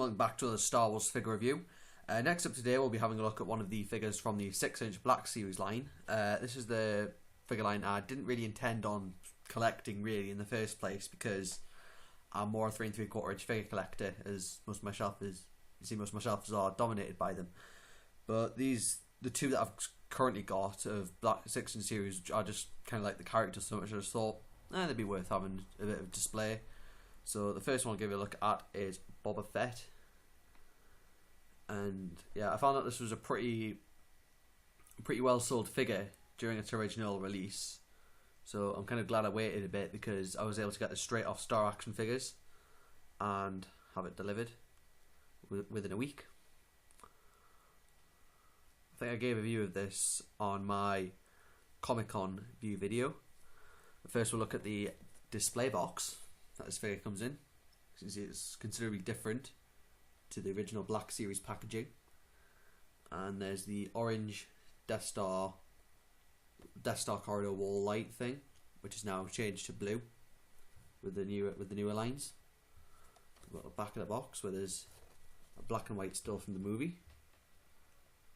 welcome back to another Star Wars figure review. Next up today we'll be having a look at one of the figures from the 6-inch Black Series line. This is the figure line I didn't really intend on collecting really in the first place, because I'm more a 3 3/4 inch figure collector, as most of my shelves are dominated by them. But the two that I've currently got of Black 6-inch series, which are just kind of like the characters so much, I just thought they'd be worth having a bit of display. So the first one I'll give you a look at is Boba Fett. And yeah, I found that this was a pretty well sold figure during its original release. So I'm kind of glad I waited a bit, because I was able to get this straight off Star Action Figures and have it delivered within a week. I think I gave a view of this on my Comic-Con view video. But first we'll look at the display box that this figure comes in. As you can see, it's considerably different to the original Black Series packaging. And there's the orange Death Star corridor wall light thing, which is now changed to blue with the newer lines. We've got the back of the box where there's a black and white still from the movie.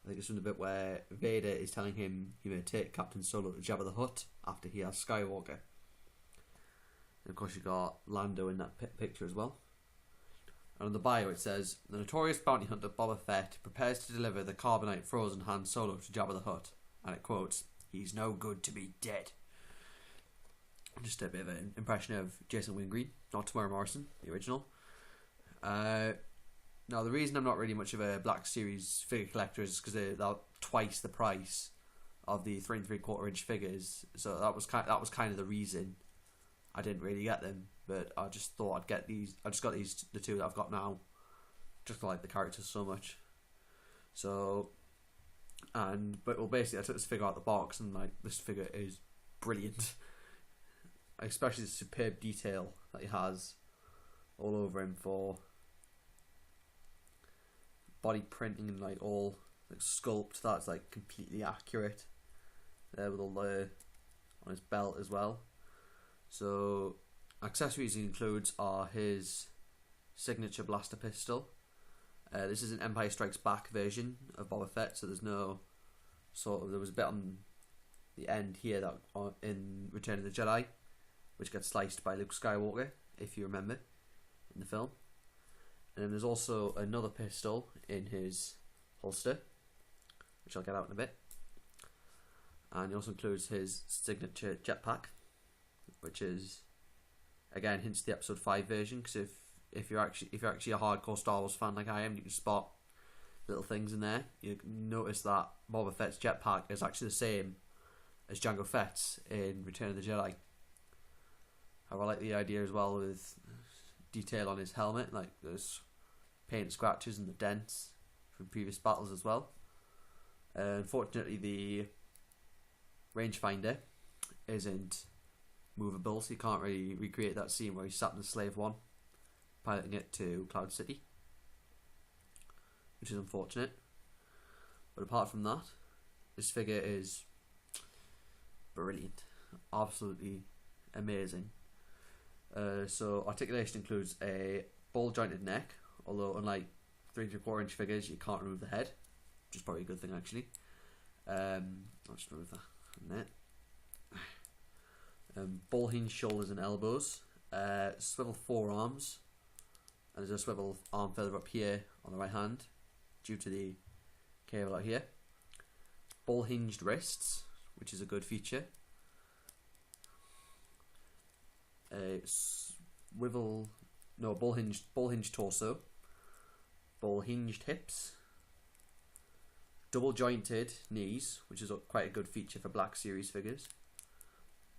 I think it's from the bit where Vader is telling him he may take Captain Solo to Jabba the Hutt after he has Skywalker. And of course you got Lando in that picture as well. And on the bio it says, the notorious bounty hunter Boba Fett prepares to deliver the carbonite frozen Han Solo to Jabba the Hutt. And it quotes, "He's no good to be dead." Just a bit of an impression of Jason Wingreen, not Tamara Morrison, the original. Now the reason I'm not really much of a Black Series figure collector is because they're twice the price of the 3 3/4 inch figures. So that was kind of the reason I didn't really get them. But I just thought I'd get these. I just got the two that I've got now, just like the characters so much. So, basically I took this figure out of the box, and like, this figure is brilliant. Especially the superb detail that he has all over him for body printing, and like all like sculpt that's like completely accurate. There with all the on his belt as well. So accessories he includes are his signature blaster pistol. This is an Empire Strikes Back version of Boba Fett, so there's no there was a bit on the end here that in Return of the Jedi, which gets sliced by Luke Skywalker, if you remember, in the film. And then there's also another pistol in his holster, which I'll get out in a bit. And he also includes his signature jetpack, which is, again, hints the Episode 5 version, because if you're actually a hardcore Star Wars fan like I am, you can spot little things in there. You can notice that Boba Fett's jetpack is actually the same as Jango Fett's in Return of the Jedi. I like the idea as well with detail on his helmet, like those paint scratches and the dents from previous battles as well. Unfortunately, the rangefinder isn't movable, so you can't really recreate that scene where he sat in the Slave One piloting it to Cloud City, which is unfortunate. But apart from that, this figure is brilliant, absolutely amazing. So articulation includes a ball jointed neck, although unlike 3 3/4 inch figures you can't remove the head, which is probably a good thing actually. I'll just remove that from there. Ball hinge shoulders and elbows, swivel forearms, and there's a swivel arm feather up here on the right hand due to the cable out here. Ball hinged wrists, which is a good feature. Ball hinged torso, ball hinged hips, double jointed knees, which is quite a good feature for Black Series figures.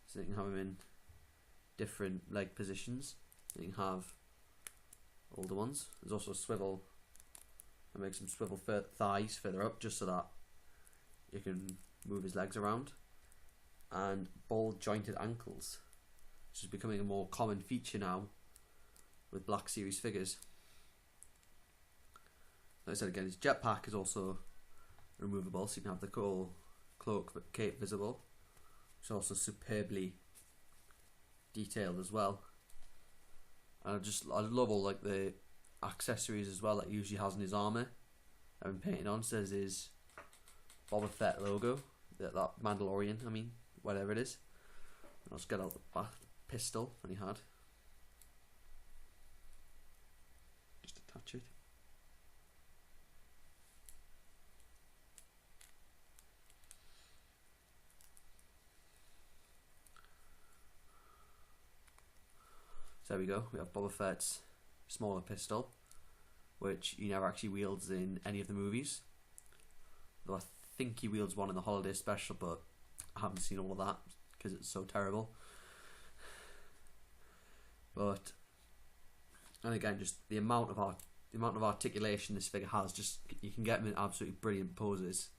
So you can have them in different leg positions. You can have older ones. There's also a swivel. I make some swivel thighs further up, just so that you can move his legs around. And ball jointed ankles, which is becoming a more common feature now with Black Series figures. Like I said again, his jetpack is also removable, so you can have the cloak but cape visible. It's also superbly detailed as well. And I love all like the accessories as well that he usually has in his armour. I've been painted on, says his Boba Fett logo, that Mandalorian, I mean, whatever it is. I'll just get out the pistol that he had. Just attach it. So there we go, we have Boba Fett's smaller pistol, which he never actually wields in any of the movies. Though I think he wields one in the holiday special, but I haven't seen all of that because it's so terrible. But, and again, just the amount of articulation this figure has, just you can get him in absolutely brilliant poses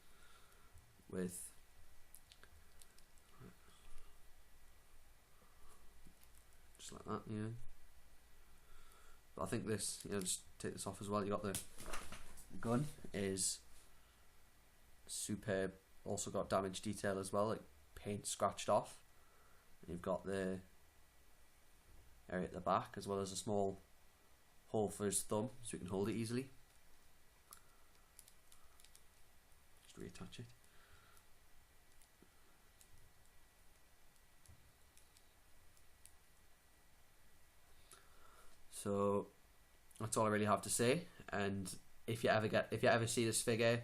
with just like that, yeah. But I think this, just take this off as well. You got the gun is superb. Also got damage detail as well, like paint scratched off. And you've got the area at the back as well as a small hole for his thumb so you can hold it easily. Just reattach it. So that's all I really have to say. And if you ever see this figure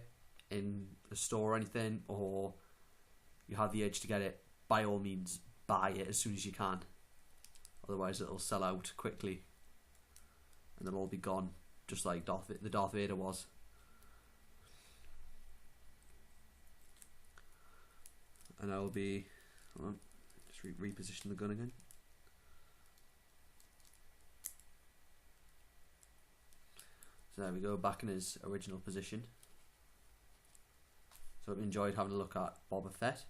in a store or anything, or you have the urge to get it, by all means buy it as soon as you can. Otherwise it'll sell out quickly and they'll all be gone, just like the Darth Vader was. And I'll be, hold on, just reposition the gun again. So there we go, back in his original position. So I've enjoyed having a look at Boba Fett,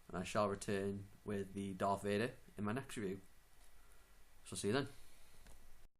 and I shall return with the Darth Vader in my next review. So see you then.